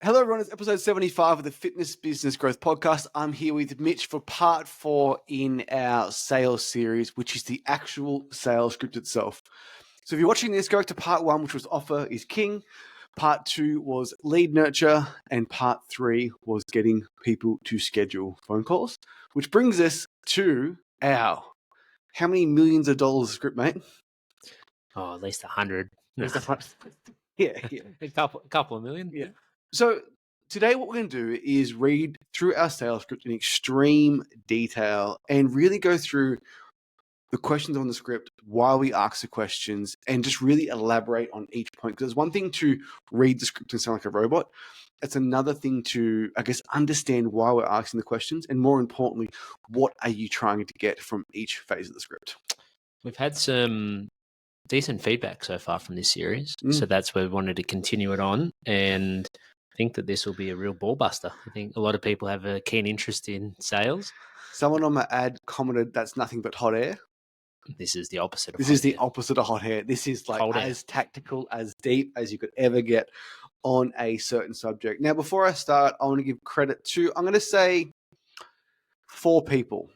Hello, everyone. It's episode 75 of the Fitness Business Growth Podcast. I'm here with Mitch for part 4 in our sales series, which is the actual sales script itself. So if you're watching this, go to part 1, which was offer is king. Part 2 was lead nurture. And part 3 was getting people to schedule phone calls, which brings us to our, how many millions of dollars script, mate? Oh, at least 100. There's a hundred. Yeah. A couple of million. Yeah. So today what we're going to do is read through our sales script in extreme detail and really go through the questions on the script, why we ask the questions, and just really elaborate on each point. Because it's one thing to read the script and sound like a robot. It's another thing to, I guess, understand why we're asking the questions, and more importantly, what are you trying to get from each phase of the script? We've had some decent feedback so far from this series, so that's where we wanted to continue it on, and I think that this will be a real ball buster. I think a lot of people have a keen interest in sales. Someone on my ad commented, "That's nothing but hot air." This is the opposite of This hot is the air. opposite of hot air. This is like Cold air. as tactical, as deep as you could ever get on a certain subject. Now, before I start, I want to give credit to, I'm going to say 4 people,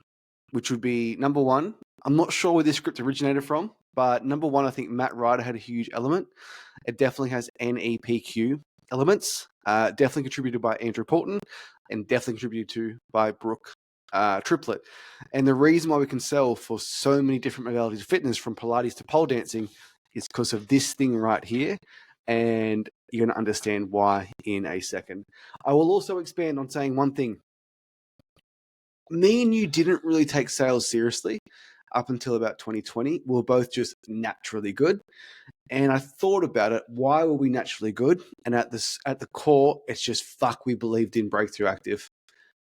which would be number 1. I'm not sure where this script originated from, but number 1, I think Matt Ryder had a huge element. It definitely has NEPQ elements, definitely contributed by Andrew Porton, and definitely contributed to by Brooke Triplet. And the reason why we can sell for so many different modalities of fitness, from Pilates to pole dancing, is because of this thing right here. And you're going to understand why in a second. I will also expand on saying one thing. Me and you didn't really take sales seriously up until about 2020. We were both just naturally good. And I thought about it. Why were we naturally good? And at the core, it's just fuck, we believed in Breakthrough Active.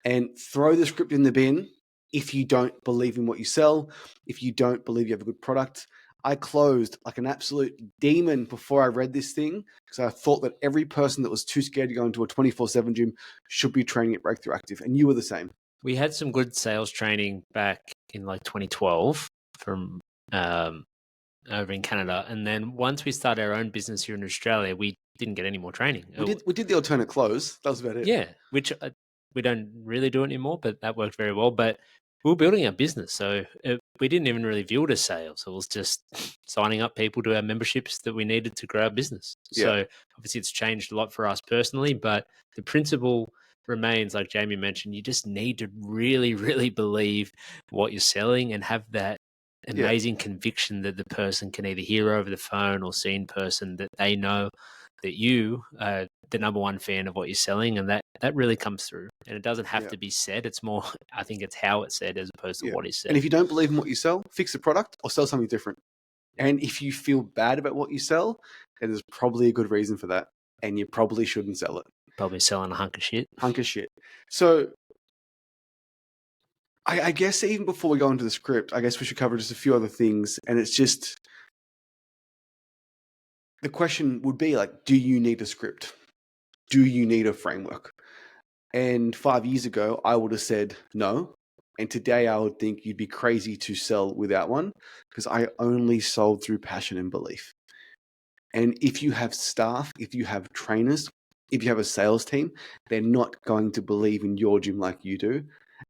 And throw the script in the bin if you don't believe in what you sell, if you don't believe you have a good product. I closed like an absolute demon before I read this thing because I thought that every person that was too scared to go into a 24/7 gym should be training at Breakthrough Active. And you were the same. We had some good sales training back in like 2012 from over in Canada, and then once we started our own business here in Australia, we didn't get any more training. We did the alternate close. That was about it. Yeah, which we don't really do anymore, but that worked very well. But we were building our business, so we didn't even really view it as sales. It was just signing up people to our memberships that we needed to grow our business. Yeah. So obviously it's changed a lot for us personally, but the principle remains, like Jayme mentioned, you just need to really, really believe what you're selling and have that amazing conviction that the person can either hear over the phone or see in person, that they know that you are the number one fan of what you're selling, and that really comes through. And it doesn't have to be said. It's more, I think it's how it's said as opposed to what is said. And if you don't believe in what you sell, fix the product or sell something different. And if you feel bad about what you sell, then there's probably a good reason for that. And you probably shouldn't sell it. Probably selling a hunk of shit. Hunk of shit. So I guess even before we go into the script, I guess we should cover just a few other things. And it's just, the question would be like, do you need a script? Do you need a framework? And 5 years ago, I would have said no. And today I would think you'd be crazy to sell without one, because I only sold through passion and belief. And if you have staff, if you have trainers, if you have a sales team, they're not going to believe in your gym like you do.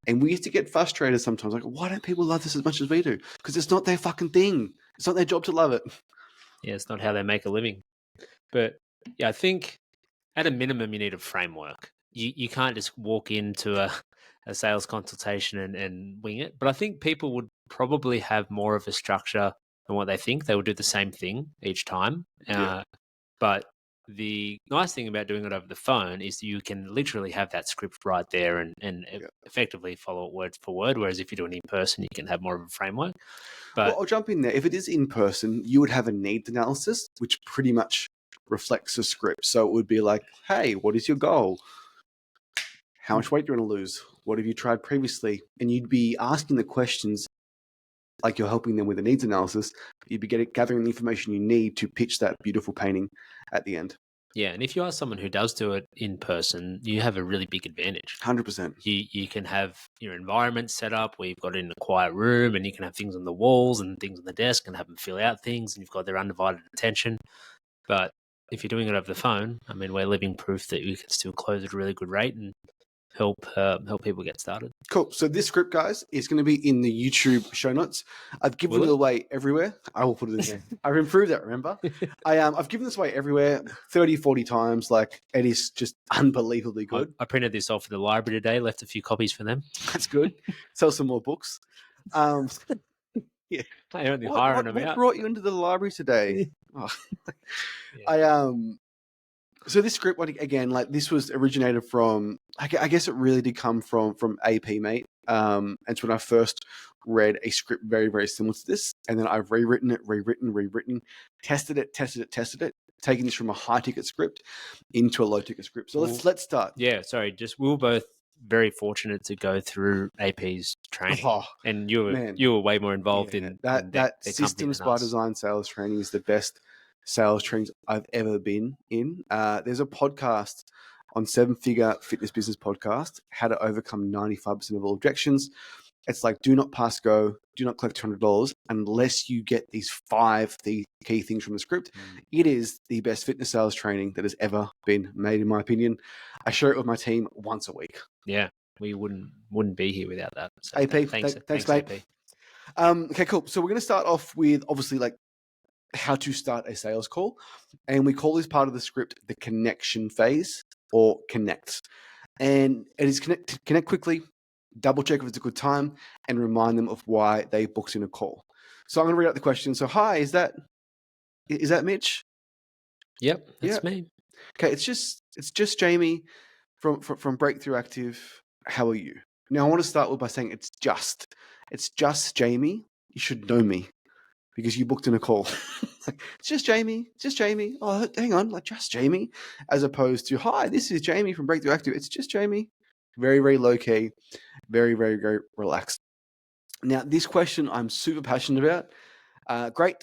And we used to get frustrated sometimes, like, why don't people love this as much as we do? Because it's not their fucking thing. It's not their job to love it. Yeah, it's not how they make a living. But yeah, I think at a minimum, you need a framework. You can't just walk into a sales consultation and wing it. But I think people would probably have more of a structure than what they think. They would do the same thing each time. But the nice thing about doing it over the phone is you can literally have that script right there and effectively follow it word for word. Whereas if you do it in person, you can have more of a framework. But Well, I'll jump in there. If it is in person, you would have a needs analysis, which pretty much reflects a script. So it would be like, hey, what is your goal? How much weight do you want to lose? What have you tried previously? And you'd be asking the questions like you're helping them with a needs analysis. You'd be gathering the information you need to pitch that beautiful painting at the end. Yeah, and if you are someone who does do it in person, you have a really big advantage. 100%. You can have your environment set up where you've got it in a quiet room, and you can have things on the walls and things on the desk and have them fill out things, and you've got their undivided attention. But if you're doing it over the phone, I mean, we're living proof that you can still close at a really good rate and help people get started. Cool. So this script, guys, is going to be in the YouTube show notes. I've given it away everywhere. I will put it in there. I've improved that, remember? I've given this away everywhere 30, 40 times. Like, it is just unbelievably good. I printed this off at the library today, left a few copies for them. That's good. Sell some more books. Yeah. I only hiring them out. What brought you into the library today? Oh. Yeah. So this script, again, like this was originated from, I guess it really did come from AP, mate. And it's when I first read a script very, very similar to this. And then I've rewritten, tested it, taking this from a high ticket script into a low ticket script. So let's start. Yeah, sorry. Just we were both very fortunate to go through AP's training, and you were way more involved in that systems by design sales training is the best sales trainings I've ever been in. There's a podcast on 7-Figure Fitness Business Podcast, how to overcome 95% of all objections. It's like, do not pass go, do not collect $200 unless you get these 5 key things from the script. It is the best fitness sales training that has ever been made, in my opinion. I share it with my team once a week. Yeah, we wouldn't be here without that. So AP, thanks, mate. AP. Okay, cool. So we're going to start off with, obviously, like, how to start a sales call. And we call this part of the script the connection phase, or connect. And it is connect quickly, double check if it's a good time, and remind them of why they booked in a call. So I'm going to read out the question. So, hi, is that Mitch? Yep, that's me. Okay, it's just Jayme from Breakthrough Active. How are you? Now, I want to start with by saying it's just Jayme. You should know me because you booked in a call. It's just Jayme. Oh, hang on, like just Jayme, as opposed to, hi, this is Jayme from Breakthrough Active. It's just Jayme. Very, very low key, very, very, very relaxed. Now, this question I'm super passionate about. Great.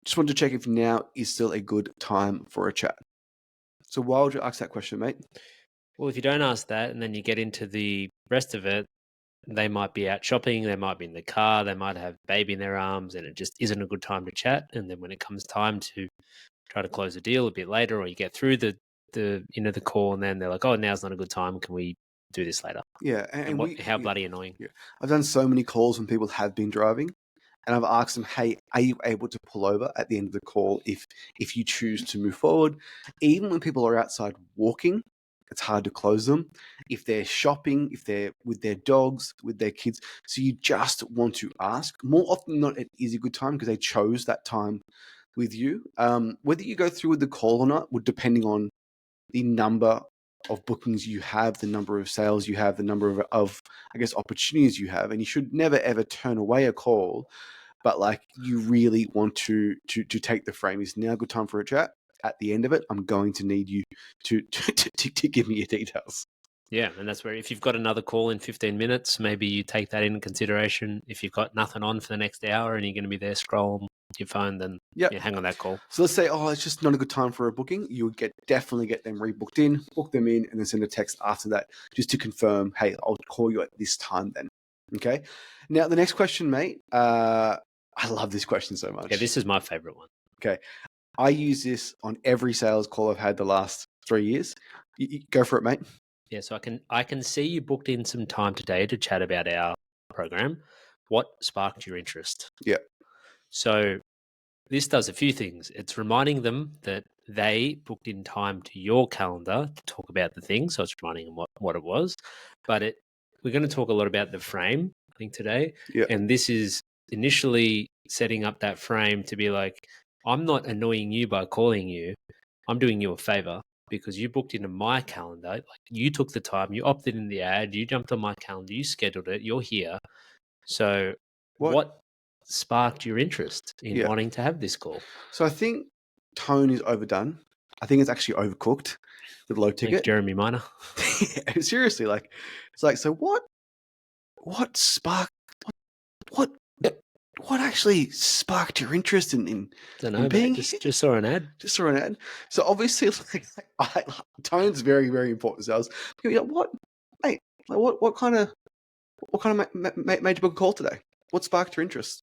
Just wanted to check if now is still a good time for a chat. So why would you ask that question, mate? Well, if you don't ask that and then you get into the rest of it, they might be out shopping, they might be in the car, they might have baby in their arms, and it just isn't a good time to chat. And then when it comes time to try to close a deal a bit later, or you get through the call, and then they're like, "Oh, now's not a good time. Can we do this later?" Yeah, how bloody annoying. Yeah. I've done so many calls when people have been driving, and I've asked them, "Hey, are you able to pull over at the end of the call if you choose to move forward?" Even when people are outside walking, it's hard to close them. If they're shopping, if they're with their dogs, with their kids. So you just want to ask. More often than not, it is a good time because they chose that time with you. Whether you go through with the call or not would depending on the number of bookings you have, the number of sales you have, the number of I guess, opportunities you have. And you should never, ever turn away a call. But like, you really want to take the frame. Is now a good time for a chat? At the end of it, I'm going to need you to give me your details. Yeah, and that's where if you've got another call in 15 minutes, maybe you take that into consideration. If you've got nothing on for the next hour and you're going to be there scrolling your phone, then hang on that call. So let's say, it's just not a good time for a booking. You would definitely get them rebooked in, book them in, and then send a text after that just to confirm, hey, I'll call you at this time then. Okay. Now, the next question, mate. I love this question so much. Yeah, this is my favorite one. Okay. I use this on every sales call I've had the last 3 years. You go for it, mate. Yeah, so I can see you booked in some time today to chat about our program. What sparked your interest? Yeah. So this does a few things. It's reminding them that they booked in time to your calendar to talk about the thing. So it's reminding them what it was. But we're going to talk a lot about the frame, I think, today. Yeah. And this is initially setting up that frame to be like, I'm not annoying you by calling you. I'm doing you a favor because you booked into my calendar. Like, you took the time, you opted in the ad, you jumped on my calendar, you scheduled it, you're here. So what sparked your interest in wanting to have this call? So I think tone is overdone. I think it's actually overcooked with low ticket. Thanks, Jeremy Minor. Seriously, like, it's like, so what sparked, what actually sparked your interest in don't know, being just saw an ad. Just saw an ad. So obviously, like, tone's very, very important. So I was, what, mate? Like, what kind of made you book a call today? What sparked your interest?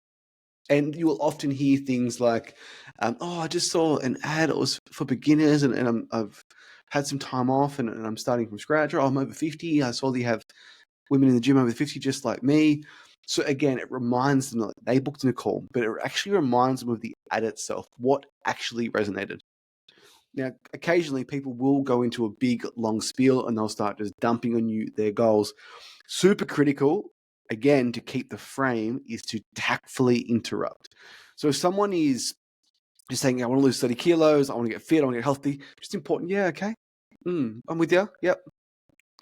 And you will often hear things like, "Oh, I just saw an ad. It was for beginners, and I've had some time off, and I'm starting from scratch. Or I'm over 50. I saw that you have women in the gym over 50 just like me." So again, it reminds them that they booked in a call, but it actually reminds them of the ad itself, what actually resonated. Now, occasionally people will go into a big, long spiel and they'll start just dumping on you their goals. Super critical, again, to keep the frame is to tactfully interrupt. So if someone is just saying, I want to lose 30 kilos, I want to get fit, I want to get healthy, just important. Yeah, okay. I'm with you. Yep.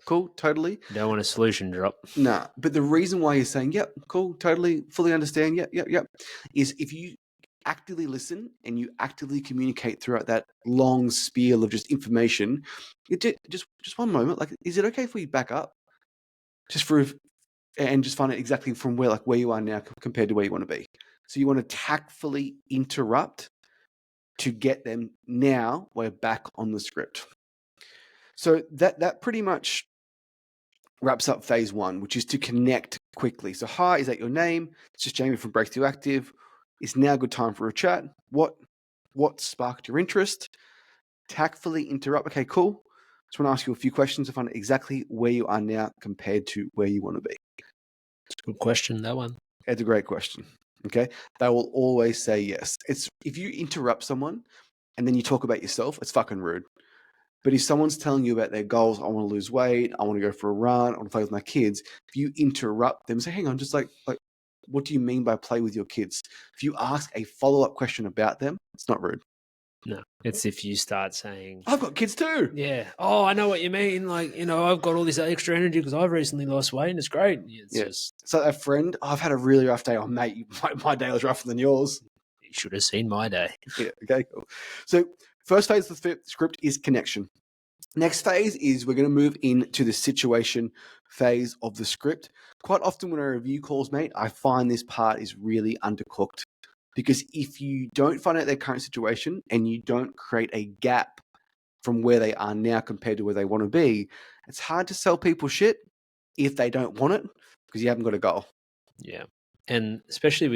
Cool, totally. You don't want a solution drop. Nah, but the reason why you're saying, yep, cool, totally, fully understand, yep, is if you actively listen and you actively communicate throughout that long spiel of just information, just one moment, like, is it okay if we back up? Just for and just find out exactly from where you are now compared to where you want to be. So you want to tactfully interrupt to get them. Now we're back on the script. So that pretty much wraps up phase one, which is to connect quickly. So, hi, is that your name? It's just Jayme from Breakthrough Active. It's now a good time for a chat. What sparked your interest? Tactfully interrupt. Okay, cool. Just want to ask you a few questions to find out exactly where you are now compared to where you want to be. It's a good question, that one. It's a great question. Okay. They will always say yes. It's if you interrupt someone and then you talk about yourself, it's fucking rude. But if someone's telling you about their goals, I want to lose weight, I want to go for a run, I want to play with my kids, if you interrupt them, say, hang on, just like what do you mean by play with your kids? If you ask a follow-up question about them, it's not rude. No, it's if you start saying, I've got kids too. Yeah. Oh, I know what you mean. Like, I've got all this extra energy because I've recently lost weight and it's great. It's just, So a friend, I've had a really rough day. Oh, mate, my day was rougher than yours. you should have seen my day. Yeah, okay, cool. So first phase of the script is connection. Next phase is we're going to move into the situation phase of the script. Quite often when I review calls, mate, I find this part is really undercooked because if you don't find out their current situation and you don't create a gap from where they are now compared to where they want to be, it's hard to sell people shit if they don't want it because you haven't got a goal. Yeah. And especially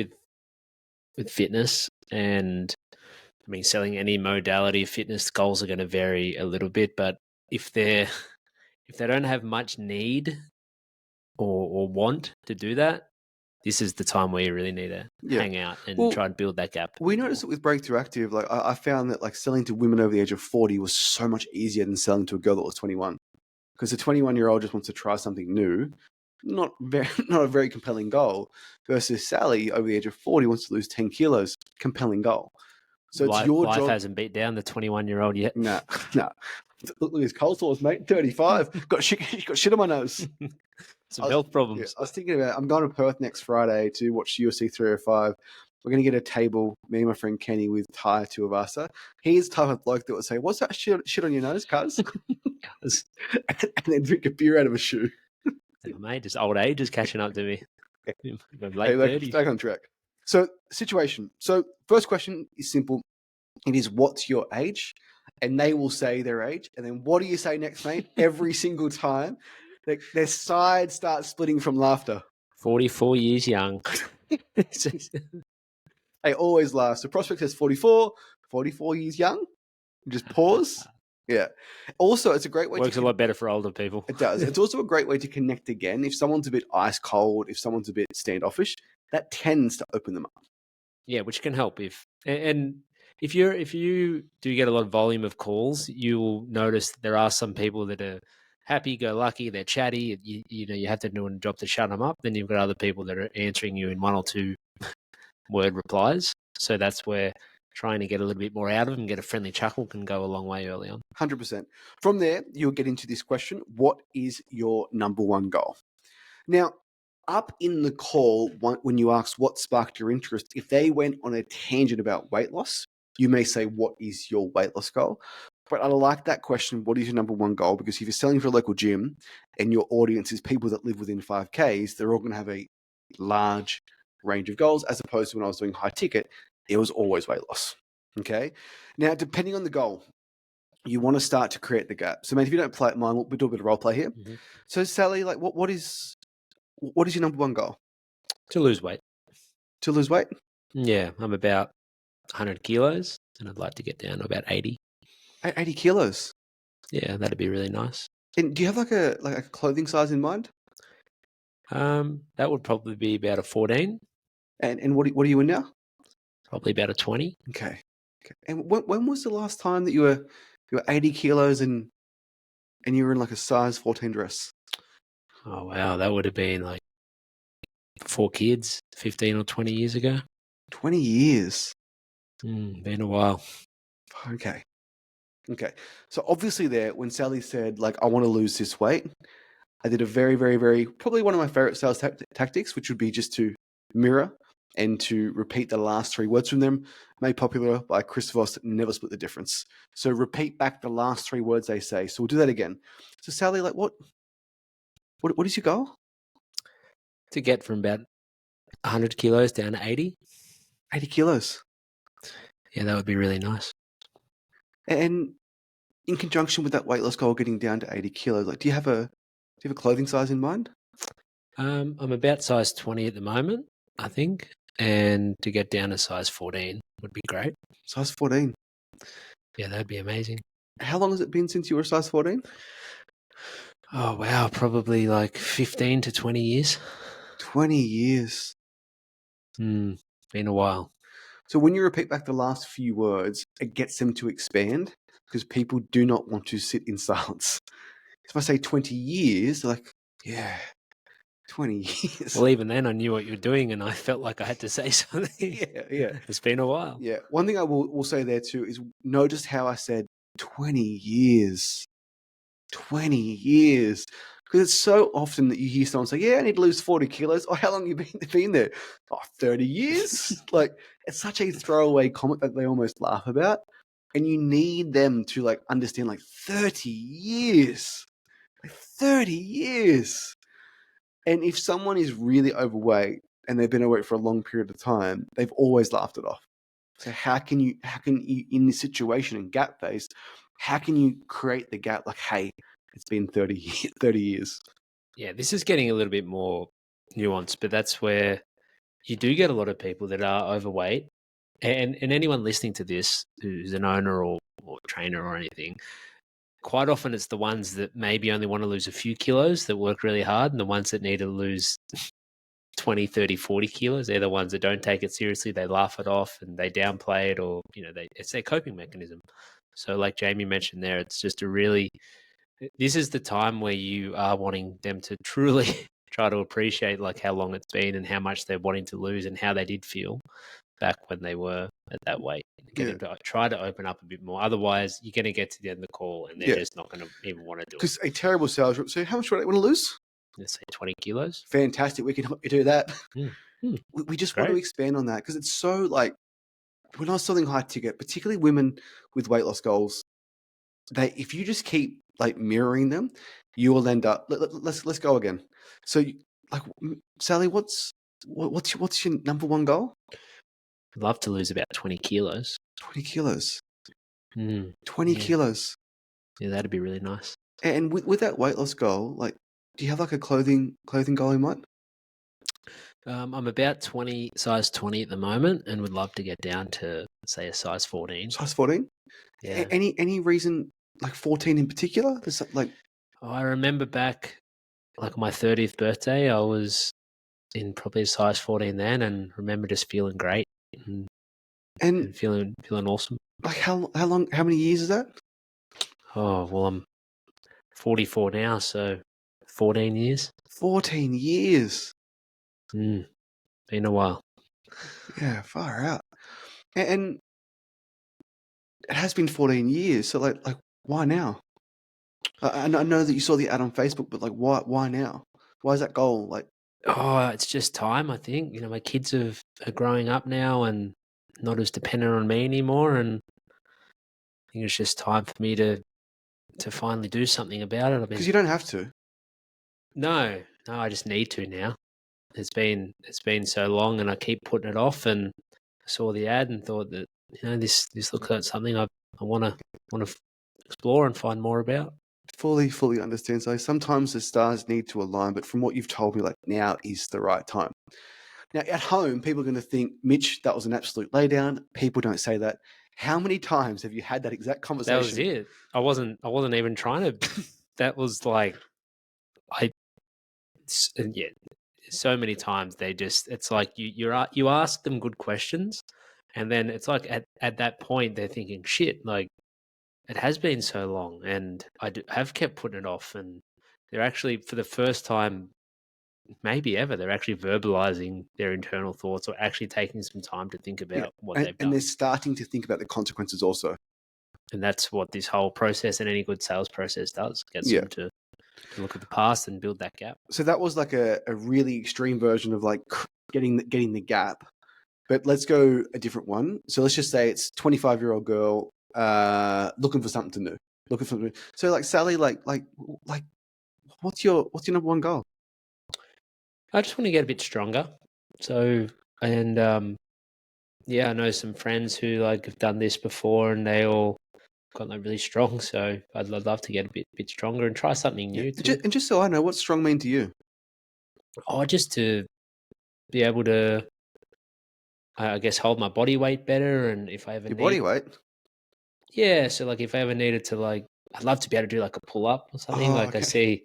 with fitness and selling any modality of fitness, goals are going to vary a little bit, but if they don't have much need or want to do that, this is the time where you really need to hang out and try and build that gap. We noticed it with Breakthrough Active. Like I found that like selling to women over the age of 40 was so much easier than selling to a girl that was 21. Because the 21-year-old just wants to try something new, not a very compelling goal. Versus Sally over the age of 40 wants to lose 10 kilos, compelling goal. So it's your life job. Hasn't beat down the 21-year-old yet. Nah. Look at his cold sores, mate. 35. got shit on my nose. Some health problems. I was thinking about. I'm going to Perth next Friday to watch UFC 305. We're going to get a table, me and my friend Kenny, with Ty, two of us. He's the type of bloke that would say, "What's that shit on your nose, cuz?" and then drink a beer out of a shoe. Mate, just old age is catching up to me. Late 30s. Back on track. So, situation. So, first question is simple. It is, what's your age? And they will say their age. And then what do you say next, mate? Every single time. Their sides start splitting from laughter. 44 years young. They always laugh. So prospect says 44 years young. Just pause. Yeah. Also, it's a great way. Works a lot better for older people. It does. It's also a great way to connect again. If someone's a bit ice cold, if someone's a bit standoffish, that tends to open them up. Yeah, which can help if you do get a lot of volume of calls, you'll notice there are some people that are happy-go-lucky, they're chatty. You have to do a job to shut them up. Then you've got other people that are answering you in one or two word replies. So that's where trying to get a little bit more out of them, get a friendly chuckle can go a long way early on. 100%. From there, you'll get into this question: what is your number one goal? Now, up in the call, when you ask what sparked your interest, if they went on a tangent about weight loss, you may say, what is your weight loss goal? But I like that question, what is your number one goal? Because if you're selling for a local gym and your audience is people that live within 5Ks, they're all going to have a large range of goals, as opposed to when I was doing high ticket, it was always weight loss. Okay. Now, depending on the goal, you want to start to create the gap. So, mate, if you don't play it, mine, we'll do a bit of role play here. Mm-hmm. So, Sally, like, what is your number one goal? To lose weight. To lose weight? Yeah, I'm about 100 kilos, and I'd like to get down to about 80. 80 kilos. Yeah, that'd be really nice. And do you have like a clothing size in mind? That would probably be about a 14, And what are you in now? probably about a 20. Okay. Okay. And when was the last time that you were 80 kilos and you were in like a size 14 dress? Oh wow, that would have been like 4 kids, 15 or 20 years ago. 20 years. Been a while. Okay. Okay. So obviously there, when Sally said like, I want to lose this weight, I did a very, very, very, probably one of my favorite sales tactics, which would be just to mirror and to repeat the last three words from them, made popular by Chris Voss, never split the difference. So repeat back the last three words they say. So we'll do that again. So Sally, like what is your goal? To get from about 100 kilos down to 80. 80 kilos. Yeah, that would be really nice. And in conjunction with that weight loss goal getting down to 80 kilos, like do you have a clothing size in mind? I'm about size 20 at the moment, I think, and to get down to size 14 would be great. Size 14. Yeah, that'd be amazing. How long has it been since you were size 14? Oh wow, probably like 15 to 20 years. 20 years. Been a while. So when you repeat back the last few words, it gets them to expand because people do not want to sit in silence. If I say 20 years, they're like, yeah, 20 years. Well, even then I knew what you were doing and I felt like I had to say something. Yeah. It's been a while. Yeah. One thing I will say there too is notice how I said 20 years. 20 years. Because it's so often that you hear someone say, yeah, I need to lose 40 kilos. Oh, how long have you been there? Oh, 30 years? Like, it's such a throwaway comment that they almost laugh about. And you need them to, like, understand, like, 30 years. Like, 30 years. And if someone is really overweight and they've been overweight for a long period of time, they've always laughed it off. So how can you, in this situation and gap phase, how can you create the gap? Like, hey, it's been 30 years. Yeah, this is getting a little bit more nuanced, but that's where you do get a lot of people that are overweight. And anyone listening to this who's an owner or trainer or anything, quite often it's the ones that maybe only want to lose a few kilos that work really hard, and the ones that need to lose 20, 30, 40 kilos, they're the ones that don't take it seriously. They laugh it off and they downplay it, or, it's their coping mechanism. So like Jayme mentioned there, it's just this is the time where you are wanting them to truly try to appreciate like how long it's been and how much they're wanting to lose and how they did feel back when they were at that weight. Get them to try to open up a bit more. Otherwise, you're going to get to the end of the call and they're just not going to even want to do it. Because a terrible sales rep. So how much weight do you want to lose? Let's say 20 kilos. Fantastic. We can help you do that. We just Great. want to expand on that because it's so like when I was selling high ticket, particularly women with weight loss goals, if you just keep like mirroring them, you will end up. Let's go again. So, like, Sally, what's your number one goal? I'd love to lose about 20 kilos. 20 kilos. 20 Yeah. kilos. Yeah, that'd be really nice. And with that weight loss goal, like, do you have like a clothing goal in mind? I'm about size 20 at the moment, and would love to get down to say a size 14. Size 14. Yeah. Any reason like 14 in particular? There's like. I remember back like my 30th birthday, I was in probably a size 14 then, and remember just feeling great and feeling awesome. Like how many years is that? Oh, well, I'm 44 now, so 14 years. 14 years. Been a while. Yeah, far out. And it has been 14 years. So like why now? I know that you saw the ad on Facebook, but like why now? Why is that goal like? Oh, it's just time, I think. My kids are growing up now and not as dependent on me anymore, and I think it's just time for me to finally do something about it. Because you don't have to. No, I just need to now. It's been so long, and I keep putting it off. And I saw the ad and thought that this looks like something I want to explore and find more about. Fully understand. So sometimes the stars need to align, but from what you've told me, like now is the right time. Now, at home, people are going to think, Mitch, that was an absolute laydown. People don't say that. How many times have you had that exact conversation? That was it. I wasn't even trying to. That was like, yeah, so many times they just, it's like you ask them good questions, and then it's like at that point they're thinking, shit, like it has been so long, and have kept putting it off, and they're actually for the first time maybe ever, they're actually verbalizing their internal thoughts or actually taking some time to think Yeah. about what And, they've and done. they're starting to think about the consequences also. And that's what this whole process and any good sales process does. Gets Yeah. them to look at the past and build that gap. So that was like a really extreme version of like getting the gap. But let's go a different one. So let's just say it's 25-year-old girl looking for something new. Looking for something new. So like Sally, like what's your number one goal? I just want to get a bit stronger. So, and yeah, I know some friends who like have done this before, and they all got like really strong. So I'd love to get a bit stronger and try something Yeah. new too. And just so I know, what's strong mean to you? Oh, just to be able to, I guess, hold my body weight better, and if I ever Your need, body weight? yeah. So like, if I ever needed to, like, I'd love to be able to do like a pull up or something. Oh, Like okay.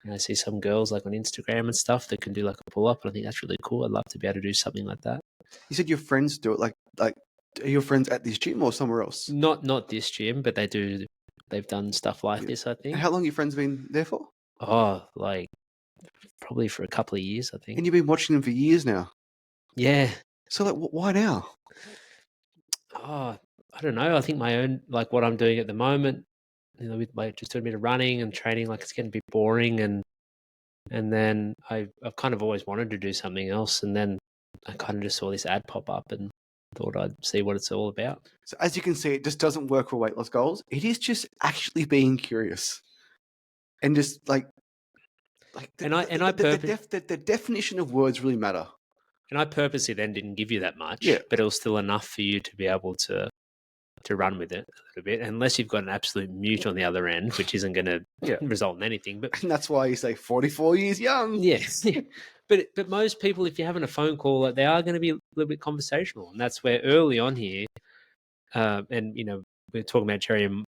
I see some girls like on Instagram and stuff that can do like a pull up, and I think that's really cool. I'd love to be able to do something like that. You said your friends do it. Like are your friends at this gym or somewhere else? Not this gym, but they do. They've done stuff like Yeah. this, I And think. how long your friends been there for? Oh, like probably for a couple of years, I think. And you've been watching them for years now. Yeah. So like, why now? Oh, I don't know. I think my own, like what I'm doing at the moment, with like just doing a bit of running and training, like it's getting a bit boring, and then I've kind of always wanted to do something else, and then I kind of just saw this ad pop up and thought I'd see what it's all about. So as you can see, it just doesn't work for weight loss goals. It is just actually being curious and just like And I the definition of words really matter. and I purposely then didn't give you that Yeah. much, but it was still enough for you to be able to run with it a little bit, unless you've got an absolute mute on the other end, which isn't going to Yeah. result in anything. But And that's why you say 44 years young. yeah, but most people, if you're having a phone call, like, they are going to be a little bit conversational, and that's where early on here, and we were talking about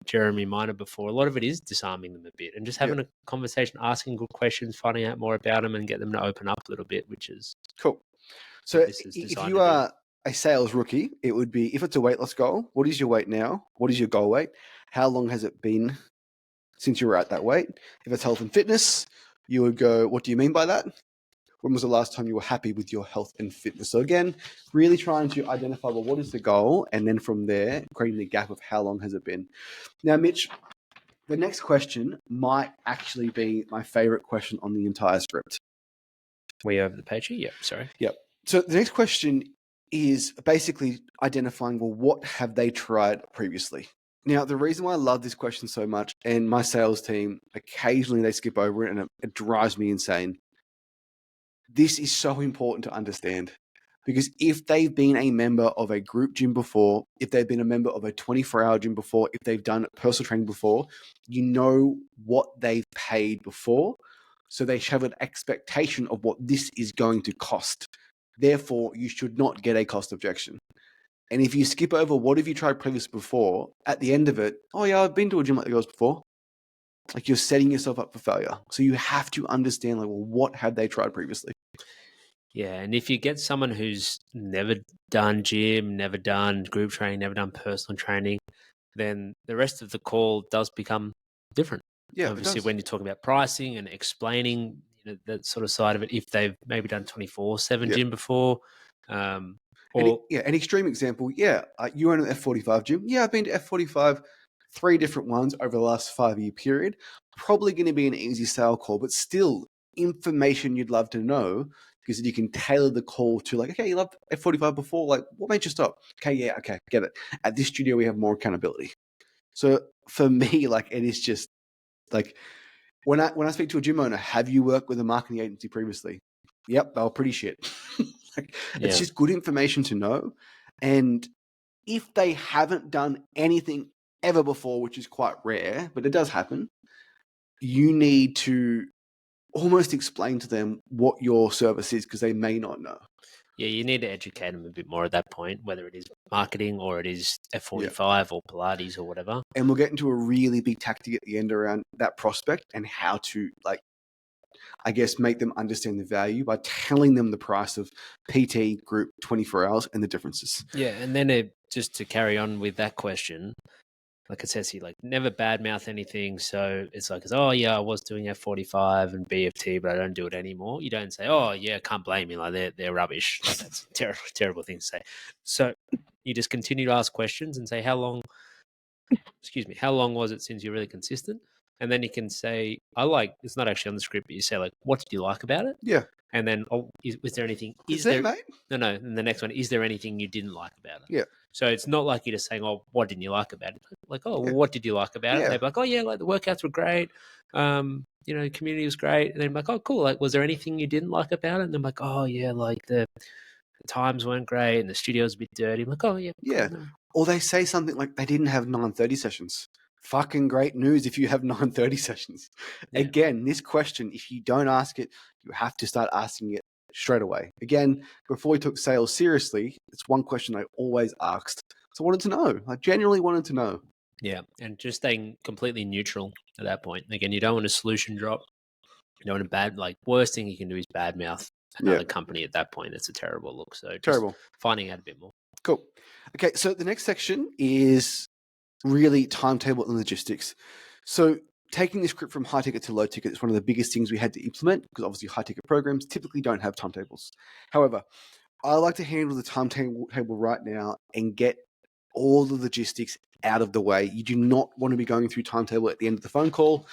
Jeremy Minor before. A lot of it is disarming them a bit and just having a conversation, asking good questions, finding out more about them, and get them to open up a little bit, which is cool. So this is if designed you to do. are a sales rookie, it would be, if it's a weight loss goal, what is your weight now? What is your goal weight? How long has it been since you were at that weight? If it's health and fitness, you would go, what do you mean by that? When was the last time you were happy with your health and fitness? So again, really trying to identify, well, what is the goal? And then from there, creating the gap of how long has it been? Now, Mitch, the next question might actually be my favorite question on the entire script. We over the page here? Yep, sorry. Yep. So the next question is basically identifying, well, what have they tried previously? Now, the reason why I love this question so much, and my sales team, occasionally they skip over it and it drives me insane. This is so important to understand, because if they've been a member of a group gym before, if they've been a member of a 24-hour gym before, if they've done personal training before, you know what they've paid before. So they have an expectation of what this is going to cost. Therefore, you should not get a cost objection. And if you skip over what have you tried previously before, at the end of it, oh yeah, I've been to a gym like those before. Like, you're setting yourself up for failure. So you have to understand, like, well, what have they tried previously? Yeah, and if you get someone who's never done gym, never done group training, never done personal training, then the rest of the call does become different. Yeah, Obviously, when you're talking about pricing and explaining, that sort of side of it, if they've maybe done 24/7 Yeah. gym before, An extreme example. Yeah, you own an F45 gym. Yeah, I've been to F45, 3 different ones over the last 5-year period. Probably going to be an easy sale call, but still information you'd love to know, because you can tailor the call to, like, okay, you loved F45 before. Like, what made you stop? Okay, yeah, okay, get it. At this studio, we have more accountability. So for me, like, it is just like, when I speak to a gym owner, have you worked with a marketing agency previously? Yep, they were pretty shit. It's just good information to know. And if they haven't done anything ever before, which is quite rare, but it does happen, you need to almost explain to them what your service is, because they may not know. Yeah, you need to educate them a bit more at that point, whether it is marketing or it is Yeah. F45 or Pilates or whatever. And we'll get into a really big tactic at the end around that prospect and how to, like, I guess, make them understand the value by telling them the price of PT, group, 24 hours, and the differences. Yeah, and then just to carry on with that question, like it says here, like never badmouth anything. So it's like, oh yeah, I was doing F45 and BFT, but I don't do it anymore. You don't say, oh yeah, can't blame me. Like they're rubbish. Like, that's a terrible thing to say. So you just continue to ask questions and say, how long was it since you're really consistent? And then you can say, it's not actually on the script, but you say like, what did you like about it? Yeah. And then, was there anything? Is there, mate? No. And the next one, is there anything you didn't like about it? Yeah. So it's not like you're just saying, oh, what didn't you like about it? Like, oh, Yeah. well, what did you like about it? Yeah. They'd be like, oh, yeah, like the workouts were great. Community was great. And then I'm like, oh, cool. Like, was there anything you didn't like about it? And I'm like, oh, yeah, like the times weren't great and the studio's a bit dirty. I'm like, oh, yeah. Yeah. Cool. Or they say something like they didn't have 9:30 sessions. Fucking great news if you have 9:30 sessions. Yeah. Again, this question, if you don't ask it, you have to start asking it straight away. Again, before we took sales seriously, it's one question I always asked. So I wanted to know. I genuinely wanted to know. Yeah. And just staying completely neutral at that point. Again, you don't want a solution drop. You don't want worst thing you can do is badmouth another company at that point. It's a terrible look. So just finding out a bit more. Cool. Okay, so the next section is really timetable and logistics. So taking the script from high ticket to low ticket is one of the biggest things we had to implement because obviously high ticket programs typically don't have timetables. However, I like to handle the timetable right now and get all the logistics out of the way. You do not want to be going through timetable at the end of the phone call.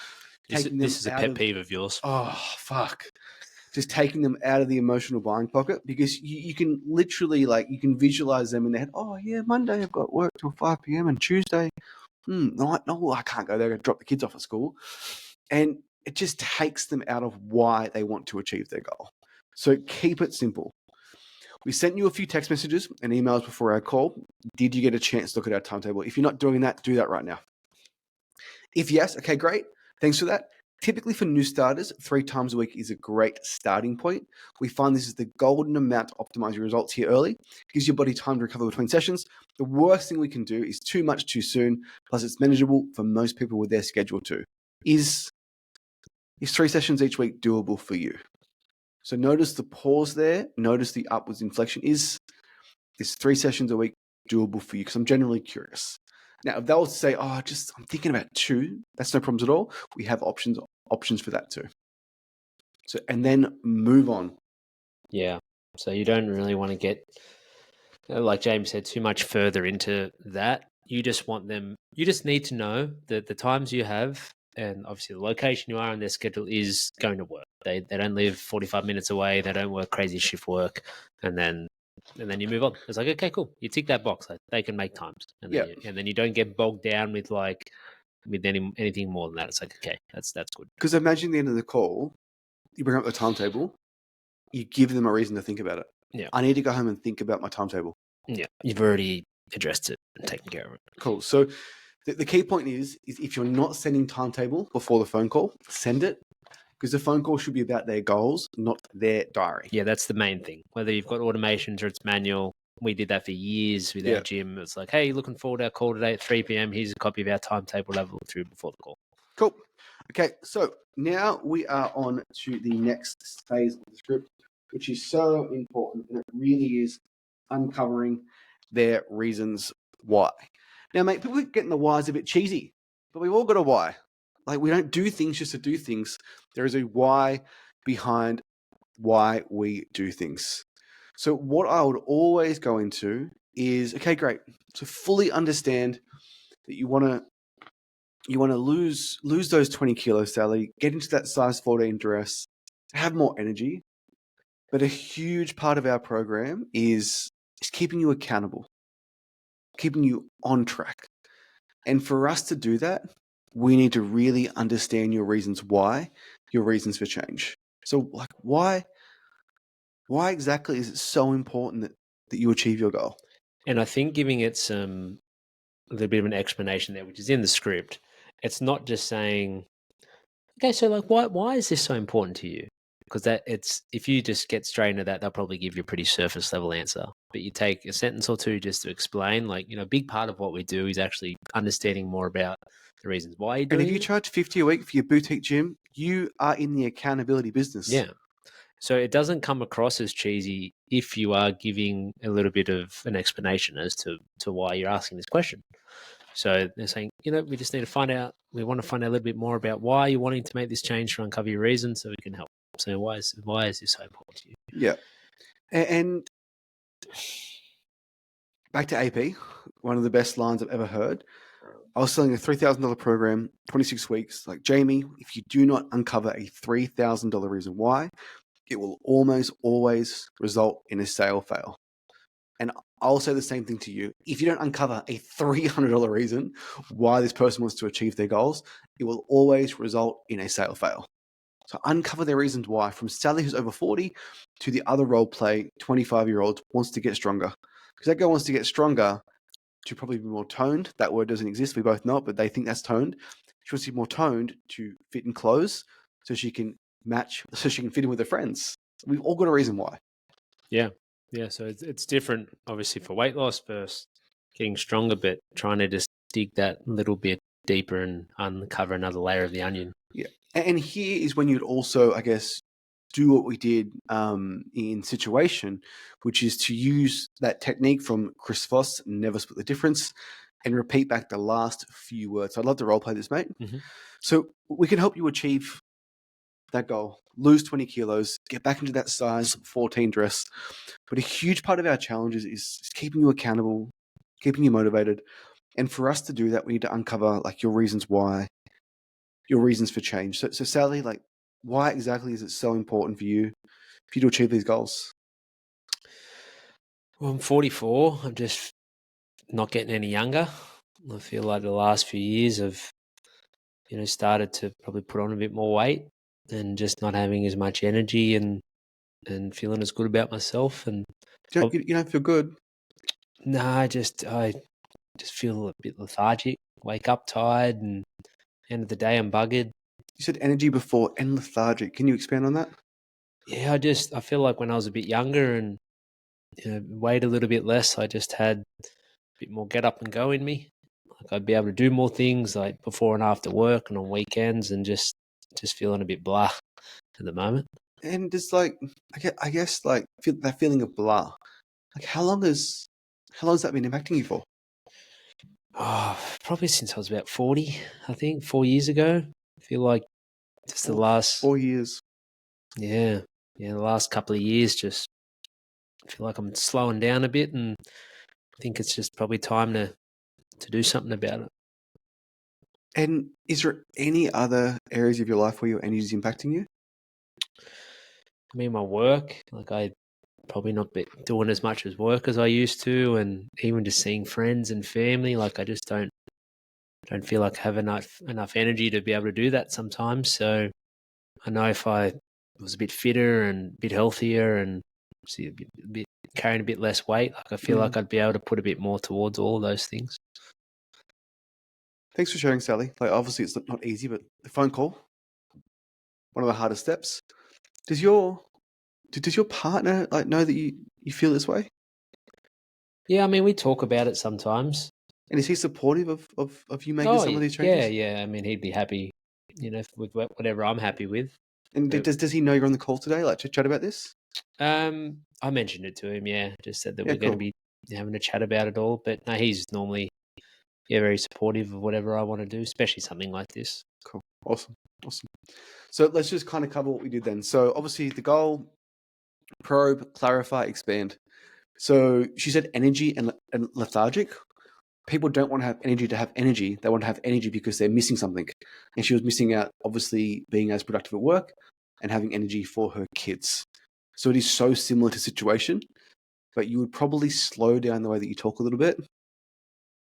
This is a pet peeve of yours. Oh, fuck. Just taking them out of the emotional buying pocket because you can literally, like, you can visualize them in their head. Oh, yeah, Monday I've got work till 5 p.m. and Tuesday, no, I can't go there. I'm going to drop the kids off at school. And it just takes them out of why they want to achieve their goal. So keep it simple. We sent you a few text messages and emails before our call. Did you get a chance to look at our timetable? If you're not doing that, do that right now. If yes, okay, great. Thanks for that. Typically for new starters, 3 times a week is a great starting point. We find this is the golden amount to optimize your results here early. Gives your body time to recover between sessions. The worst thing we can do is too much too soon, plus it's manageable for most people with their schedule too. Is 3 sessions each week doable for you? So notice the pause there. Notice the upwards inflection. Is 3 sessions a week doable for you? Because I'm generally curious. Now, if they'll say, oh, I'm thinking about 2, that's no problems at all. We have options for that too. So, and then move on. Yeah. So you don't really want to get, like Jayme said, too much further into that. You just need to know that the times you have and obviously the location you are and their schedule is going to work. They don't live 45 minutes away. They don't work crazy shift work. And then you move on. It's like, okay, cool. You tick that box. Like, they can make times. And then you don't get bogged down with anything more than that. It's like, okay, that's good. Because imagine the end of the call, you bring up the timetable, you give them a reason to think about it. Yeah. I need to go home and think about my timetable. Yeah. You've already addressed it and taken care of it. Cool. So the key point is if you're not sending timetable before the phone call, send it. Because the phone call should be about their goals, not their diary. Yeah, that's the main thing. Whether you've got automations or it's manual, we did that for years with our gym. It's like, hey, looking forward to our call today at 3 p.m. Here's a copy of our timetable. Have a look through before the call. Cool. Okay, so now we are on to the next phase of the script, which is so important, and it really is uncovering their reasons why. Now, mate, people are getting the whys a bit cheesy, but we've all got a why. Like, we don't do things just to do things. There is a why behind why we do things. So what I would always go into is, okay, great. So fully understand that you want to lose those 20 kilos, Sally, get into that size 14 dress, have more energy. But a huge part of our program is keeping you accountable, keeping you on track. And for us to do that, we need to really understand your reasons why, your reasons for change. So, like, why exactly is it so important that you achieve your goal? And I think giving it a little bit of an explanation there, which is in the script, it's not just saying, okay, so like, why is this so important to you? because if you just get straight into that, they'll probably give you a pretty surface level answer. But you take a sentence or two just to explain, like, a big part of what we do is actually understanding more about the reasons why you're And doing if you it. charge 50 a week for your boutique gym, you are in the accountability business. Yeah. So it doesn't come across as cheesy if you are giving a little bit of an explanation as to why you're asking this question. So they're saying, we just need to find out, we want to find out a little bit more about why you're wanting to make this change to uncover your reasons so we can help. So why is this so important to you? Yeah. And back to AP, one of the best lines I've ever heard. I was selling a $3,000 program, 26 weeks. Like, Jayme, if you do not uncover a $3,000 reason why, it will almost always result in a sale fail. And I'll say the same thing to you. If you don't uncover a $300 reason why this person wants to achieve their goals, it will always result in a sale fail. So uncover their reasons why, from Sally, who's over 40, to the other role play 25-year-old wants to get stronger. Because that girl wants to get stronger to probably be more toned. That word doesn't exist. We both know it, but they think that's toned. She wants to be more toned to fit in clothes so she can fit in with her friends. We've all got a reason why. Yeah. Yeah. So it's different, obviously, for weight loss versus getting stronger, but trying to just dig that little bit deeper and uncover another layer of the onion. Yeah. And here is when you'd also, I guess, do what we did in Situation, which is to use that technique from Chris Voss, Never Split the Difference, and repeat back the last few words. I'd love to role play this, mate. Mm-hmm. So we can help you achieve that goal, lose 20 kilos, get back into that size 14 dress. But a huge part of our challenges is keeping you accountable, keeping you motivated. And for us to do that, we need to uncover like your reasons why, your reasons for change. So Sally, like, why exactly is it so important for you to achieve these goals? Well, I'm 44. I'm just not getting any younger. I feel like the last few years I've, started to probably put on a bit more weight and just not having as much energy and feeling as good about myself. And You don't feel good. no, I just feel a bit lethargic. Wake up tired, and end of the day I'm buggered. You said energy before and lethargic. Can you expand on that? Yeah, I feel like when I was a bit younger and weighed a little bit less, I just had a bit more get up and go in me. Like I'd be able to do more things like before and after work and on weekends, and just feeling a bit blah at the moment. And it's like, I guess like that feeling of blah. Like, how long has that been impacting you for? Oh, probably since I was about 40, I think, 4 years ago. I feel like just the last 4 years. the last couple of years, just feel like I'm slowing down a bit, and I think it's just probably time to do something about it. And is there any other areas of your life where your energy is impacting you? I mean, my work, like I probably not be doing as much as work as I used to, and even just seeing friends and family, like I just don't feel like I have enough energy to be able to do that sometimes. So I know if I was a bit fitter and a bit healthier and see a bit carrying a bit less weight, like I feel like I'd be able to put a bit more towards all of those things. Thanks for sharing, Sally. Like, obviously it's not easy, but the phone call, one of the hardest steps. Does your partner like know that you feel this way? Yeah, I mean, we talk about it sometimes. And is he supportive of you making some of these changes? Yeah. I mean, he'd be happy, with whatever I'm happy with. And But, does he know you're on the call today? Like, to chat about this? I mentioned it to him. Yeah, just said that Yeah, we're going to cool. be having a chat about it all. But no, he's normally very supportive of whatever I want to do, especially something like this. Cool. Awesome. So let's just kind of cover what we did then. So obviously the goal: probe, clarify, expand. So she said energy and lethargic. People don't want to have energy to have energy. They want to have energy because they're missing something. And she was missing out, obviously, being as productive at work and having energy for her kids. So it is so similar to Situation, but you would probably slow down the way that you talk a little bit,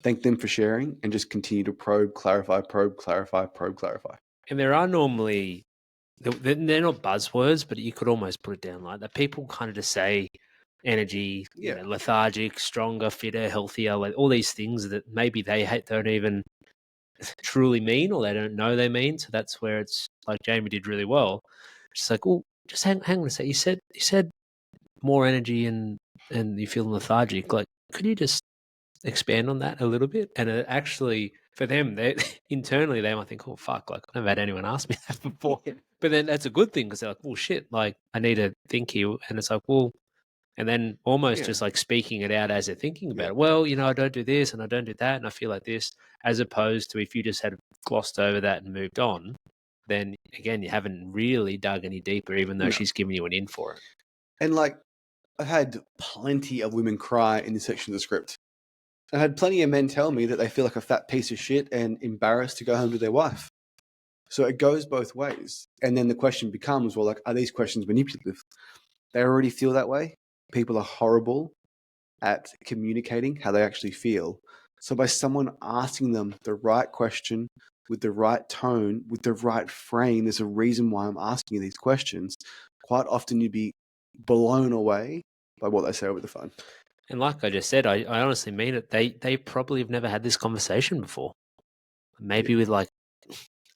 thank them for sharing, and just continue to probe, clarify, probe, clarify, probe, clarify. And there are normally, they're not buzzwords, but you could almost put it down like that. People kind of just say energy, Yeah. lethargic, stronger, fitter, healthier, like all these things that maybe they don't even truly mean, or they don't know they mean. So that's where it's like Jayme did really well. She's like, oh, just hang on a sec. You said more energy and you feel lethargic. Like, could you just expand on that a little bit? And it actually, for them, they internally they might think, "Oh fuck!" Like, I've never had anyone ask me that before. But then that's a good thing because they're like, "Well, shit!" Like, I need to think here, and it's like, well, and then almost just like speaking it out as they're thinking about it. Well, I don't do this and I don't do that, and I feel like this, as opposed to if you just had glossed over that and moved on, then again, you haven't really dug any deeper, even though she's giving you an in for it. And like, I've had plenty of women cry in this section of the script. I had plenty of men tell me that they feel like a fat piece of shit and embarrassed to go home to their wife. So it goes both ways. And then the question becomes, well, like, are these questions manipulative? They already feel that way. People are horrible at communicating how they actually feel. So by someone asking them the right question with the right tone, with the right frame, there's a reason why I'm asking you these questions. Quite often you'd be blown away by what they say over the phone. And like I just said, I honestly mean it. They probably have never had this conversation before. Maybe with like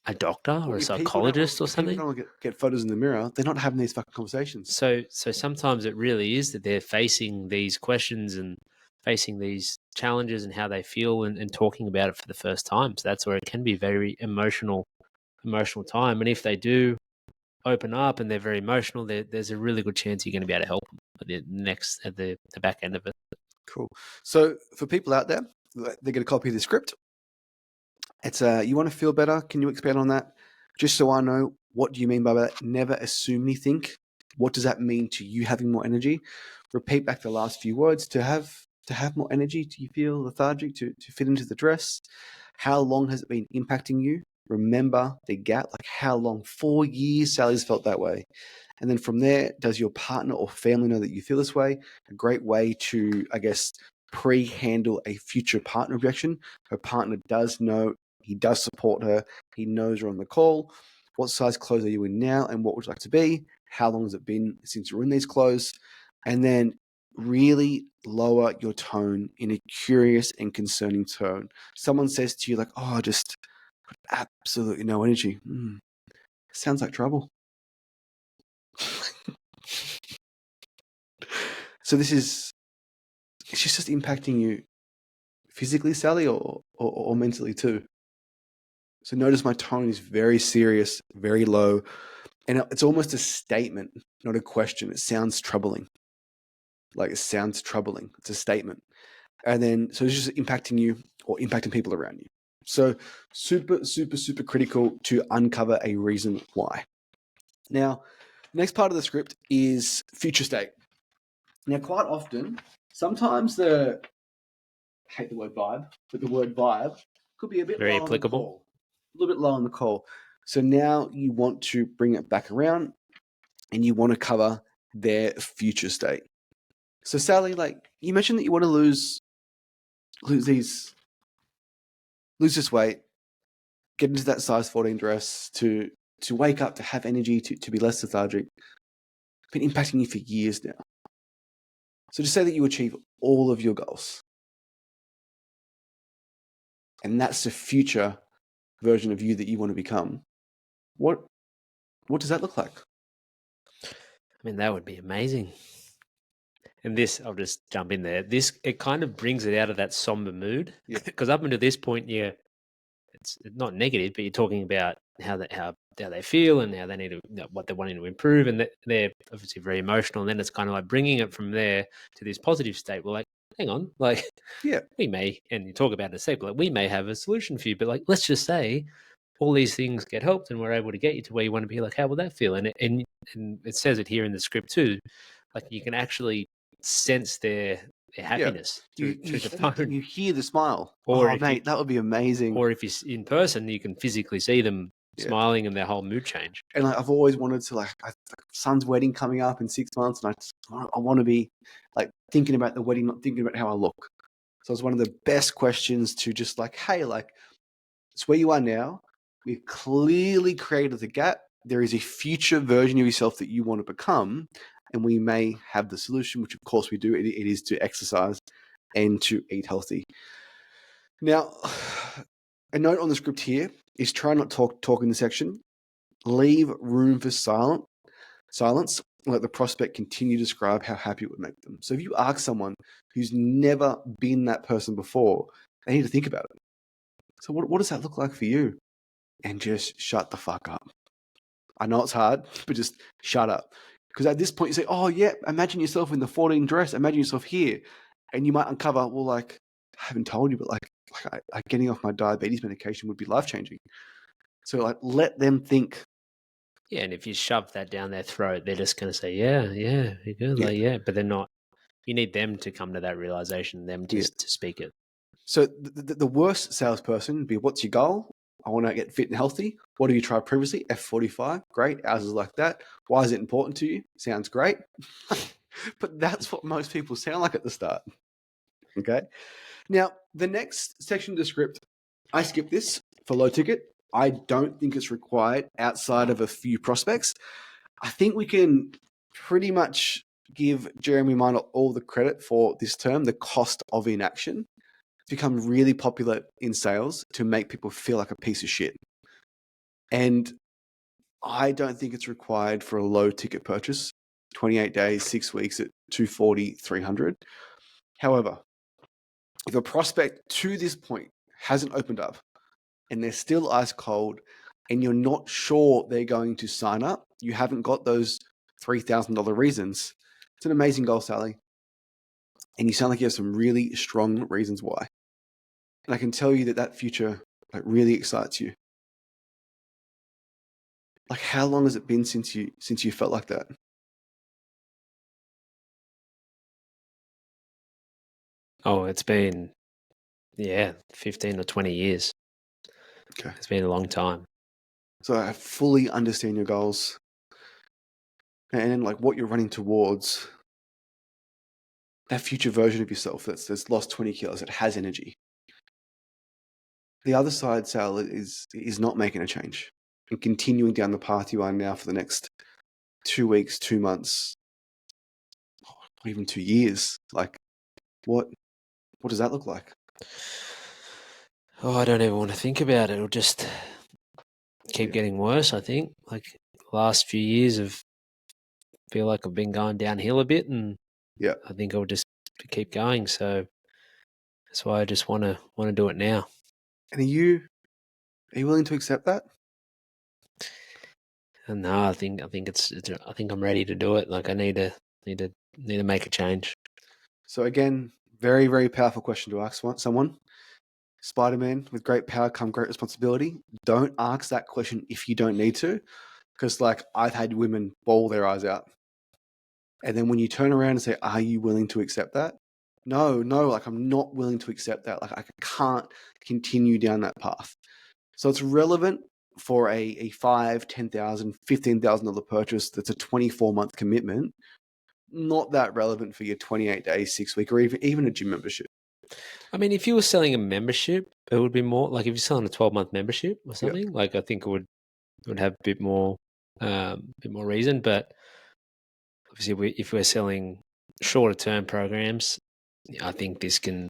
a doctor or a psychologist or something. People don't get photos in the mirror. They're not having these fucking conversations. So sometimes it really is that they're facing these questions and facing these challenges and how they feel and talking about it for the first time. So that's where it can be very emotional time. And if they do open up and they're very emotional, there's a really good chance you're going to be able to help them at the back end of it. Cool. So for people out there, they get a copy of the script. It's you want to feel better? Can you expand on that? Just so I know, what do you mean by that? Never assume anything. What does that mean to you having more energy? Repeat back the last few words. To have more energy, do you feel lethargic to fit into the dress? How long has it been impacting you? Remember the gap, like how long? 4 years Sally's felt that way. And then from there, does your partner or family know that you feel this way? A great way to, I guess, pre-handle a future partner objection. Her partner does know, he does support her, he knows you're on the call. What size clothes are you in now and what would you like to be? How long has it been since you're in these clothes? And then really lower your tone in a curious and concerning tone. Someone says to you like, oh, I just got absolutely no energy. Sounds like trouble. So this is, it's just impacting you physically, Sally, or mentally too. So notice my tone is very serious, very low, and it's almost a statement, not a question. It sounds troubling. Like it sounds troubling. It's a statement. And then, so it's just impacting you or impacting people around you. So super, super, super critical to uncover a reason why. Now, next part of the script is future state. Now, quite often, sometimes I hate the word vibe, but the word vibe could be a bit very low applicable. on the call. A little bit low on the call. So now you want to bring it back around and you want to cover their future state. So Sally, like you mentioned that you want to lose this weight, get into that size 14 dress, to wake up, to have energy, to be less lethargic. Been impacting you for years now. So just say that you achieve all of your goals. And that's the future version of you that you want to become. What does that look like? I mean, that would be amazing. And this, I'll just jump in there. It kind of brings it out of that somber mood. Because up until this point, it's not negative, but you're talking about how they feel and how they need to, what they're wanting to improve, and they're obviously very emotional. And then it's kind of like bringing it from there to this positive state. Well, like, hang on, like, we may, and you talk about it in a sec, like, we may have a solution for you, but like, let's just say all these things get helped, and we're able to get you to where you want to be. Like, how will that feel? And it says it here in the script too. Like, you can actually sense their happiness through the phone. You hear the smile. Or mate, that would be amazing. Or if you're in person, you can physically see them smiling and their whole mood change. And like, I've always wanted to, like, son's wedding coming up in 6 months, and I want to be like thinking about the wedding, not thinking about how I look. So it's one of the best questions to just like, hey, like, it's where you are now. We've clearly created the gap. There is a future version of yourself that you want to become, and we may have the solution, which of course we do. It is to exercise and to eat healthy. Now, a note on the script here is try not to talk in the section. Leave room for silence. silence, let the prospect continue to describe how happy it would make them. So if you ask someone who's never been that person before, they need to think about it. So what does that look like for you? And just shut the fuck up. I know it's hard, but just shut up. Because at this point you say, oh yeah, imagine yourself in the 14 dress, imagine yourself here. And you might uncover, well, like, I haven't told you, but like getting off my diabetes medication would be life-changing. So like, let them think. Yeah, and if you shove that down their throat, they're just going to say, yeah, you're good, like, yeah, but they're not. You need them to come to that realization, them to speak it. So the worst salesperson would be, what's your goal? I want to get fit and healthy. What have you tried previously? F45. Great. Ours is like that. Why is it important to you? Sounds great. But that's what most people sound like at the start. Okay. Now, the next section of the script, I skip this for low ticket. I don't think it's required outside of a few prospects. I think we can pretty much give Jeremy Minor all the credit for this term, the cost of inaction. It's become really popular in sales to make people feel like a piece of shit. And I don't think it's required for a low ticket purchase, 28 days, 6 weeks at 240, 300. However, if a prospect to this point hasn't opened up and they're still ice cold and you're not sure they're going to sign up, you haven't got those $3,000 reasons, it's an amazing goal, Sally. And you sound like you have some really strong reasons why. And I can tell you that future like really excites you. Like, how long has it been since you felt like that? Oh, it's been 15 or 20 years. Okay. It's been a long time. So I fully understand your goals and like what you're running towards. That future version of yourself that's lost 20 kilos, that has energy. The other side, Sal, is not making a change and continuing down the path you are now for the next 2 weeks, 2 months, or even 2 years. Like, what does that look like? Oh, I don't even want to think about it. It'll just keep getting worse, I think. Like, the last few years feel like I've been going downhill a bit, and I think I'll just keep going. So that's why I just want to do it now. And are you willing to accept that? And no, I think I'm ready to do it. Like, I need to make a change. So again, very, very powerful question to ask someone. Spider-Man, with great power come great responsibility. Don't ask that question if you don't need to, because like I've had women bawl their eyes out. And then when you turn around and say, are you willing to accept that? No, like I'm not willing to accept that. Like I can't continue down that path. So it's relevant for a $5,000, $10,000, $15,000 purchase that's a 24-month commitment. Not that relevant for your 28 days, 6 week, or even a gym membership. I mean, if you were selling a membership, it would be more like if you're selling a 12-month membership or something. Like, I think it would have a bit more reason. But obviously, if we're selling shorter term programs, I think this can.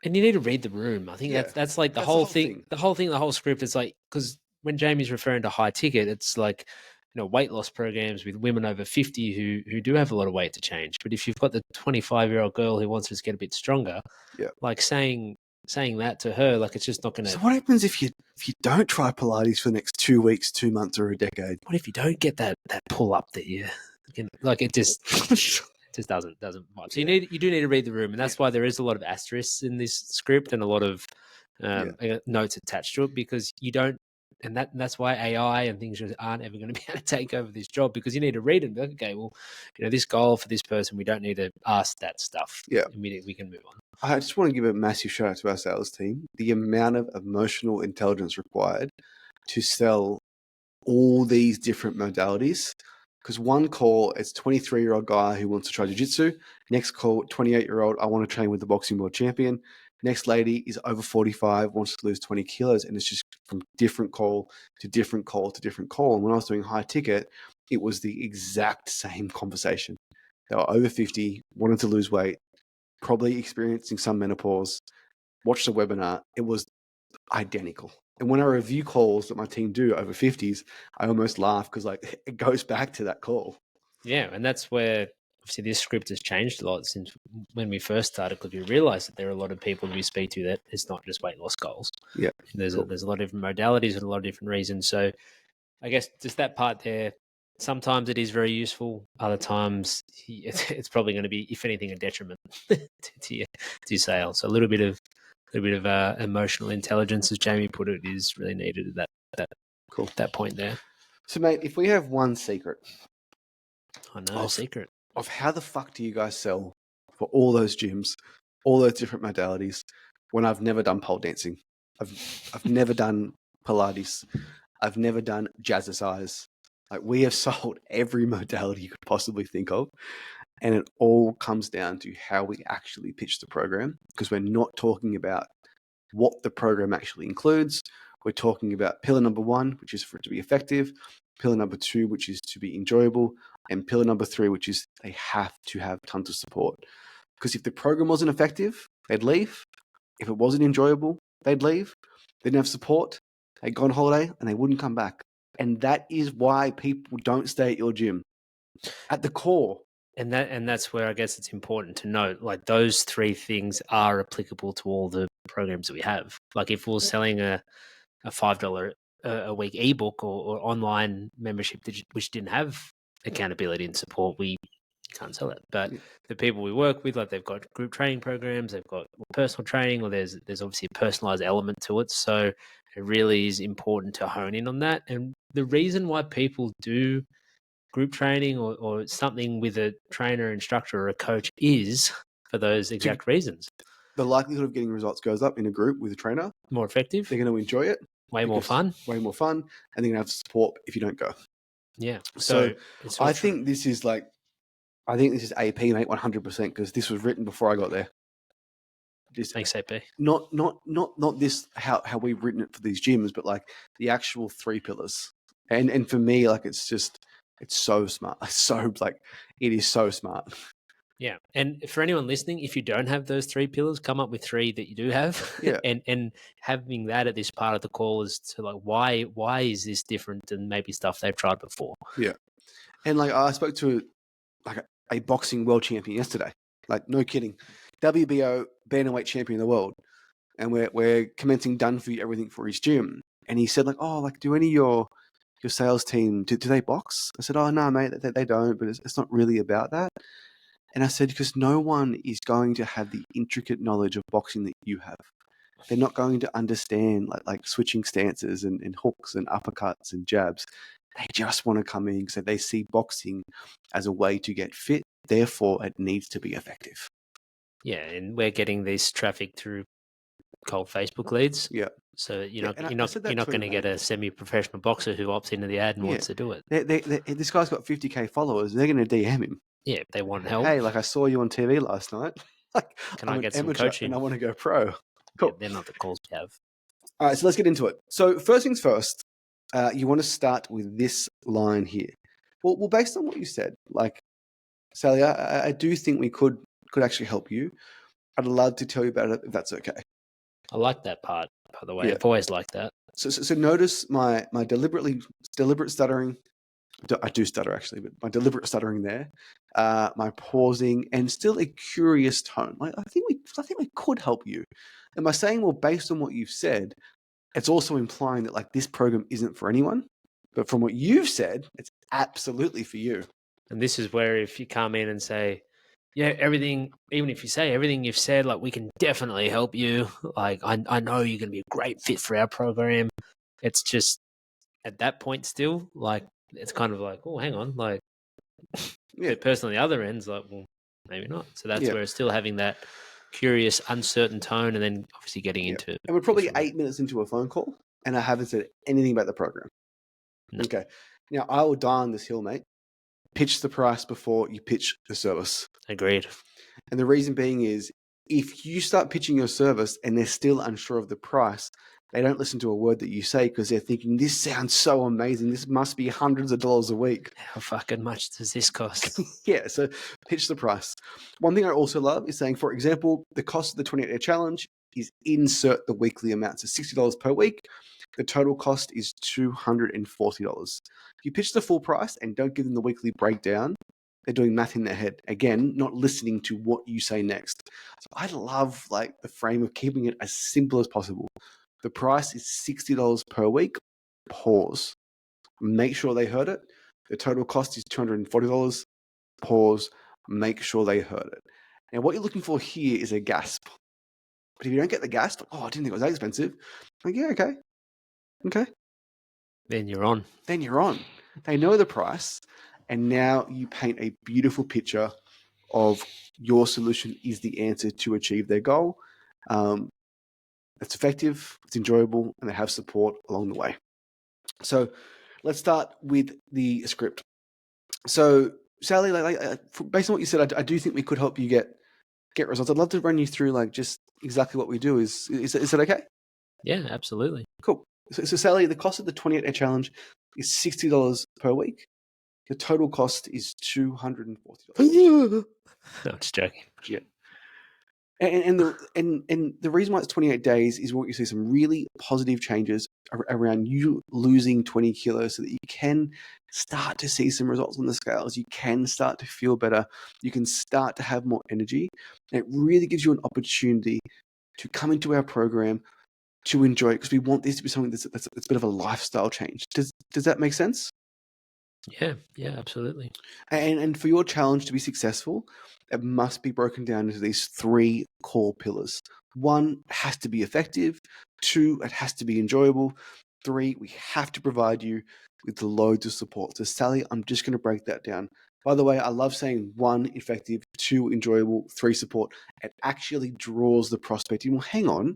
And you need to read the room. I think that's like the whole thing. The whole script is like, because when Jamie's referring to high ticket, it's like, weight loss programs with women over 50 who do have a lot of weight to change. But if you've got the 25-year-old girl who wants to just get a bit stronger, like saying that to her, like, it's just not going to. So what happens if you don't try Pilates for the next 2 weeks, 2 months, or a decade? What if you don't get that pull up that you like? It just just doesn't vibe. So you do need to read the room, and that's why there is a lot of asterisks in this script and a lot of notes attached to it, because you don't. And that's why AI and things just aren't ever going to be able to take over this job, because you need to read it and be like, okay, well, this goal for this person, we don't need to ask that stuff. Yeah. We can move on. I just want to give a massive shout out to our sales team. The amount of emotional intelligence required to sell all these different modalities. Because one call, it's 23-year-old guy who wants to try jiu-jitsu. Next call, 28-year-old, I want to train with the boxing world champion. Next lady is over 45, wants to lose 20 kilos. And it's just from different call to different call to different call. And when I was doing high ticket, it was the exact same conversation. They were over 50, wanted to lose weight, probably experiencing some menopause, watched the webinar. It was identical. And when I review calls that my team do over 50s, I almost laugh because like it goes back to that call. Yeah, and that's where obviously this script has changed a lot since when we first started, because we realized that there are a lot of people we speak to that it's not just weight loss goals. Yeah, There's cool. there's a lot of different modalities and a lot of different reasons. So I guess just that part there. Sometimes it is very useful. Other times it's probably going to be, if anything, a detriment to sales. So a little bit of emotional intelligence, as Jayme put it, is really needed at Cool. that point there. So, mate, if we have one secret I know, secret of how the fuck do you guys sell for all those gyms, all those different modalities, when I've never done pole dancing, I've never done Pilates, I've never done jazzercise. Like we have sold every modality you could possibly think of, and it all comes down to how we actually pitch the program, because we're not talking about what the program actually includes. We're talking about pillar number 1, which is for it to be effective, pillar number 2, which is to be enjoyable, and pillar number 3, which is they have to have tons of support. Because if the program wasn't effective, they'd leave. If it wasn't enjoyable, they'd leave. They didn't have support, they'd go on holiday and they wouldn't come back. And that is why people don't stay at your gym. At the core. And that's where I guess it's important to note, like those 3 things are applicable to all the programs that we have. Like if we're selling a $5 a week ebook or online membership which didn't have accountability and support, we can't sell it. But the people we work with, like they've got group training programs, they've got personal training, or there's obviously a personalized element to it. So it really is important to hone in on that. And the reason why people do group training or something with a trainer, instructor, or a coach is for those exact reasons. The likelihood of getting results goes up in a group with a trainer. More effective. They're going to enjoy it. Way more fun. Way more fun. And they're going to have support if you don't go. Yeah. So I think this is AP, mate, 100%, because this was written before I got there. Thanks, AP. Not this how we've written it for these gyms, but like the actual 3 pillars. And for me, like it's so smart. It is so smart. Yeah. And for anyone listening, if you don't have those 3 pillars, come up with 3 that you do have. Yeah. and having that at this part of the call is to like, why is this different than maybe stuff they've tried before? Yeah. And like I spoke to like a boxing world champion yesterday. Like no kidding. WBO bantamweight champion of the world. And we're commencing done for everything for his gym. And he said like, oh, like do any of your sales team, do they box? I said, oh no, mate, they don't, but it's not really about that. And I said, because no one is going to have the intricate knowledge of boxing that you have. They're not going to understand like switching stances and hooks and uppercuts and jabs. They just want to come in because they see boxing as a way to get fit. Therefore, it needs to be effective. Yeah, and we're getting this traffic through cold Facebook leads. Yeah. So you're not going to get a semi-professional boxer who opts into the ad and wants to do it. This guy's got 50K followers. They're going to DM him. Yeah, they want help. Hey, like I saw you on TV last night. Like, can I get some coaching? And I want to go pro. Cool. Yeah, they're not the calls we have. All right, so let's get into it. So first things first, you want to start with this line here. Well, based on what you said, like, Sally, I do think we could actually help you. I'd love to tell you about it if that's okay. I like that part, by the way. Yeah. I've always liked that. So notice my deliberate stuttering. I do stutter actually, but my deliberate stuttering there, my pausing, and still a curious tone. Like I think we could help you. And by saying, well, based on what you've said, it's also implying that like this program isn't for anyone. But from what you've said, it's absolutely for you. And this is where if you come in and say, yeah, everything, even if you say everything you've said, like we can definitely help you. Like I know you're going to be a great fit for our program. It's just at that point still, like it's kind of like, oh, hang on, like the person on the other end's like, well, maybe not. So that's where it's still having that curious, uncertain tone, and then obviously getting into it. And we're probably 8 minutes into a phone call, and I haven't said anything about the program. No. Okay. Now I will die on this hill, mate. Pitch the price before you pitch the service. Agreed. And the reason being is if you start pitching your service and they're still unsure of the price, they don't listen to a word that you say because they're thinking, this sounds so amazing. This must be hundreds of dollars a week. How fucking much does this cost? Yeah, so pitch the price. One thing I also love is saying, for example, the cost of the 28-day challenge is insert the weekly amount. So $60 per week. The total cost is $240. If you pitch the full price and don't give them the weekly breakdown, they're doing math in their head. Again, not listening to what you say next. So I love like the frame of keeping it as simple as possible. The price is $60 per week. Pause. Make sure they heard it. The total cost is $240. Pause. Make sure they heard it. Now, what you're looking for here is a gasp. But if you don't get the gasp, oh, I didn't think it was that expensive. Like, yeah, okay. Then you're on. Then you're on. They know the price, and now you paint a beautiful picture of your solution is the answer to achieve their goal. It's effective, it's enjoyable, and they have support along the way. So let's start with the script. So Sally, based on what you said, I do think we could help you get results. I'd love to run you through like just exactly what we do. Is that okay? Yeah, absolutely. Cool. So Sally, the cost of the 28-day challenge is $60 per week. The total cost is $240. No, just joking. Yeah. And the reason why it's 28 days is what you see some really positive changes around you losing 20 kilos so that you can start to see some results on the scales. You can start to feel better. You can start to have more energy. And it really gives you an opportunity to come into our program to enjoy it because we want this to be something that's a bit of a lifestyle change. Does that make sense? Yeah, absolutely. And for your challenge to be successful, it must be broken down into these 3 core pillars. 1, it has to be effective. 2, it has to be enjoyable. 3, we have to provide you with loads of support. So Sally, I'm just going to break that down. By the way, I love saying 1, effective, 2, enjoyable, 3, support. It actually draws the prospect in. Well, hang on.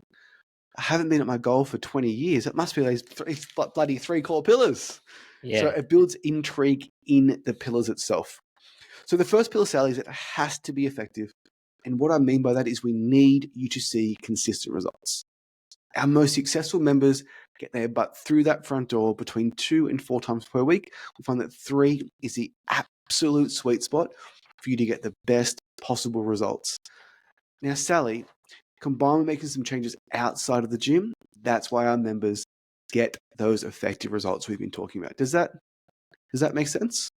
I haven't been at my goal for 20 years. It must be those bloody 3 core pillars. Yeah. So it builds intrigue in the pillars itself. So the first pillar, Sally, is it has to be effective. And what I mean by that is we need you to see consistent results. Our most successful members get their butt through that front door between 2 and 4 times per week. We find that 3 is the absolute sweet spot for you to get the best possible results. Now, Sally, combined with making some changes outside of the gym, that's why our members get those effective results we've been talking about. Does that make sense?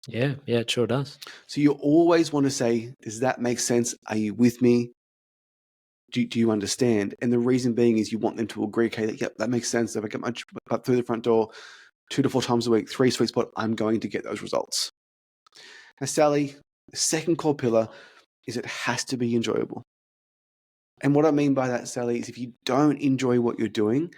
Yeah, it sure does. So you always want to say, does that make sense? Are you with me? Do you understand? And the reason being is you want them to agree, okay, yep, that makes sense. If I get my butt through the front door 2 to 4 times a week, 3 sweet spot, I'm going to get those results. Now, Sally, the second core pillar is it has to be enjoyable. And what I mean by that, Sally, is if you don't enjoy what you're doing,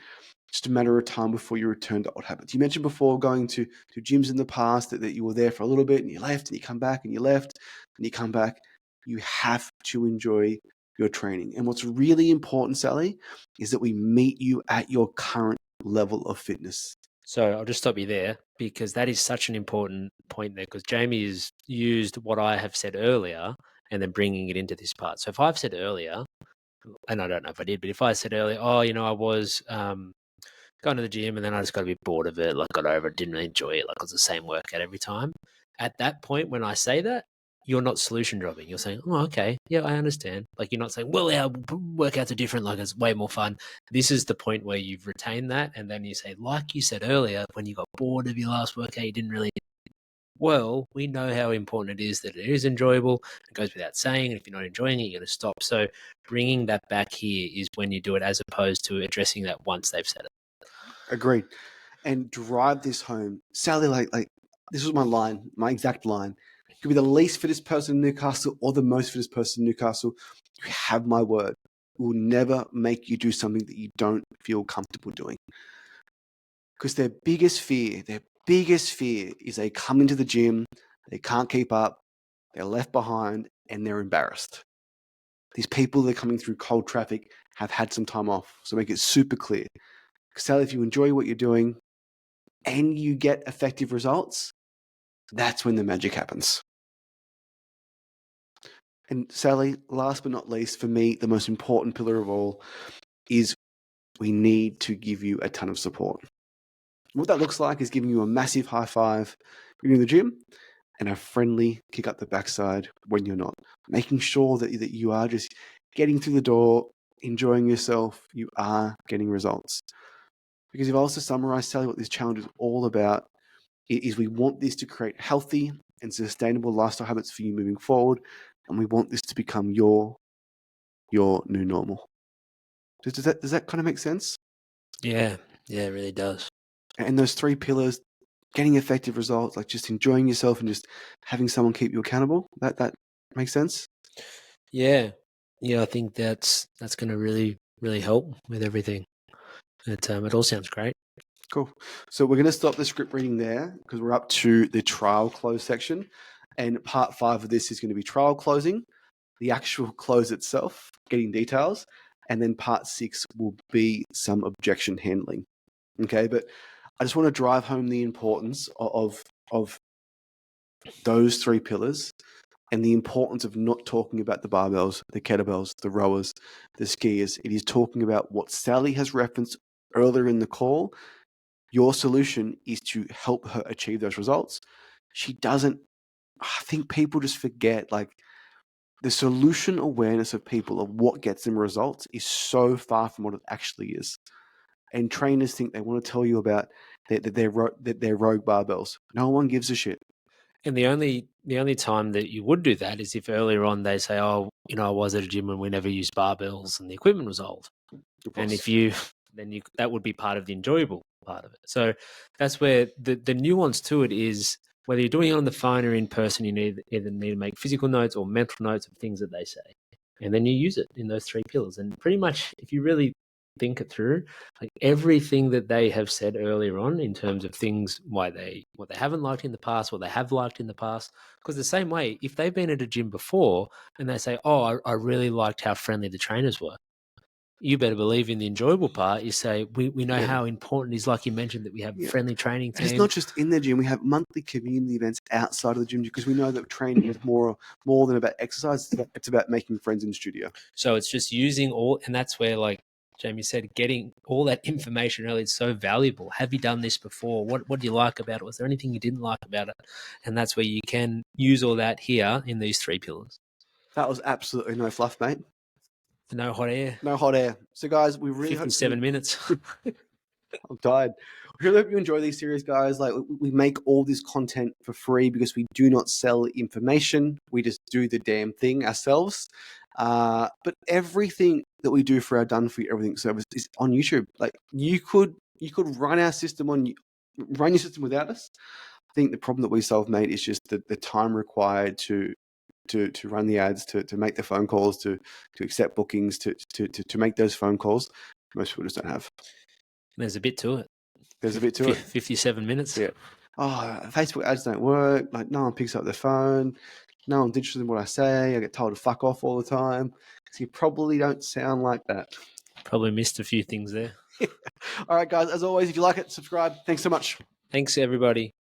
it's just a matter of time before you return to old habits. You mentioned before going to gyms in the past that you were there for a little bit and you left and you come back and you left and you come back. You have to enjoy your training. And what's really important, Sally, is that we meet you at your current level of fitness. So I'll just stop you there because that is such an important point there because Jayme has used what I have said earlier and then bringing it into this part. So if I've said earlier, and I don't know if I did, but if I said earlier, I was going to the gym and then I just got a bit bored of it, like got over it, didn't really enjoy it, like it was the same workout every time. At that point, when I say that, you're not solution dropping. You're saying, oh, okay, yeah, I understand. Like you're not saying, well, our workouts are different, like it's way more fun. This is the point where you've retained that. And then you say, like you said earlier, when you got bored of your last workout, you didn't really, well, we know how important it is that it is enjoyable. It goes without saying. And if you're not enjoying it, you're going to stop. So bringing that back here is when you do it as opposed to addressing that once they've said it. Agreed. And drive this home. Sally, like this was my line, my exact line. You could be the least fittest person in Newcastle or the most fittest person in Newcastle. You have my word. We will never make you do something that you don't feel comfortable doing. Because their biggest fear is they come into the gym, they can't keep up, they're left behind, and they're embarrassed. These people that are coming through cold traffic have had some time off. So make it super clear. Sally, if you enjoy what you're doing and you get effective results, that's when the magic happens. And Sally, last but not least, for me, the most important pillar of all is we need to give you a ton of support. What that looks like is giving you a massive high five when you're in the gym and a friendly kick up the backside when you're not. Making sure that you are just getting through the door, enjoying yourself, you are getting results. Because if I was to summarize, Sally, what this challenge is all about, is we want this to create healthy and sustainable lifestyle habits for you moving forward, and we want this to become your new normal. Does that kind of make sense? Yeah, it really does. And those 3 pillars, getting effective results, like just enjoying yourself and just having someone keep you accountable. That makes sense. Yeah, I think that's going to really help with everything. It all sounds great. Cool. So we're going to stop the script reading there because we're up to the trial close section, and part 5 of this is going to be trial closing, the actual close itself, getting details, and then part 6 will be some objection handling. Okay, but I just want to drive home the importance of those 3 pillars and the importance of not talking about the barbells, the kettlebells, the rowers, the skiers. It is talking about what Sally has referenced earlier in the call. Your solution is to help her achieve those results. She doesn't, I think people just forget, like, the solution awareness of people of what gets them results is so far from what it actually is. And trainers think they want to tell you about their rogue barbells. No one gives a shit. And the only time that you would do that is if earlier on they say, "Oh, I was at a gym and we never used barbells and the equipment was old." And if you that would be part of the enjoyable part of it. So that's where the nuance to it is, whether you're doing it on the phone or in person, you either need to make physical notes or mental notes of things that they say, and then you use it in those 3 pillars. And pretty much, if you really think it through, like everything that they have said earlier on in terms of things, what they haven't liked in the past, what they have liked in the past. Because the same way, if they've been at a gym before and they say, "Oh, I really liked how friendly the trainers were," you better believe in the enjoyable part, you say, we know how important it is, like you mentioned, that we have a friendly training team. And it's not just in the gym. We have monthly community events outside of the gym because we know that training is more than about exercise. It's about making friends in the studio. So it's just using all, and that's where, like Jayme said, getting all that information early is so valuable. Have you done this before? What do you like about it? Was there anything you didn't like about it? And that's where you can use all that here in these 3 pillars. That was absolutely no fluff, mate. No hot air. No hot air. So, guys, we really 57 minutes. I'm tired. We really hope you enjoy these series, guys. Like, we make all this content for free because we do not sell information. We just do the damn thing ourselves. But everything that we do for our Done For You Everything service is on YouTube. Like, you could run our system run your system without us. I think the problem that we solve, mate, is just the time required to run the ads, to make the phone calls, to accept bookings, to make those phone calls. Most people just don't have. There's a bit to it. There's a bit to it. 57 minutes. Yeah. Oh, Facebook ads don't work. Like, no one picks up their phone. No one's interested in what I say. I get told to fuck off all the time. So you probably don't sound like that. Probably missed a few things there. All right, guys. As always, if you like it, subscribe. Thanks so much. Thanks, everybody.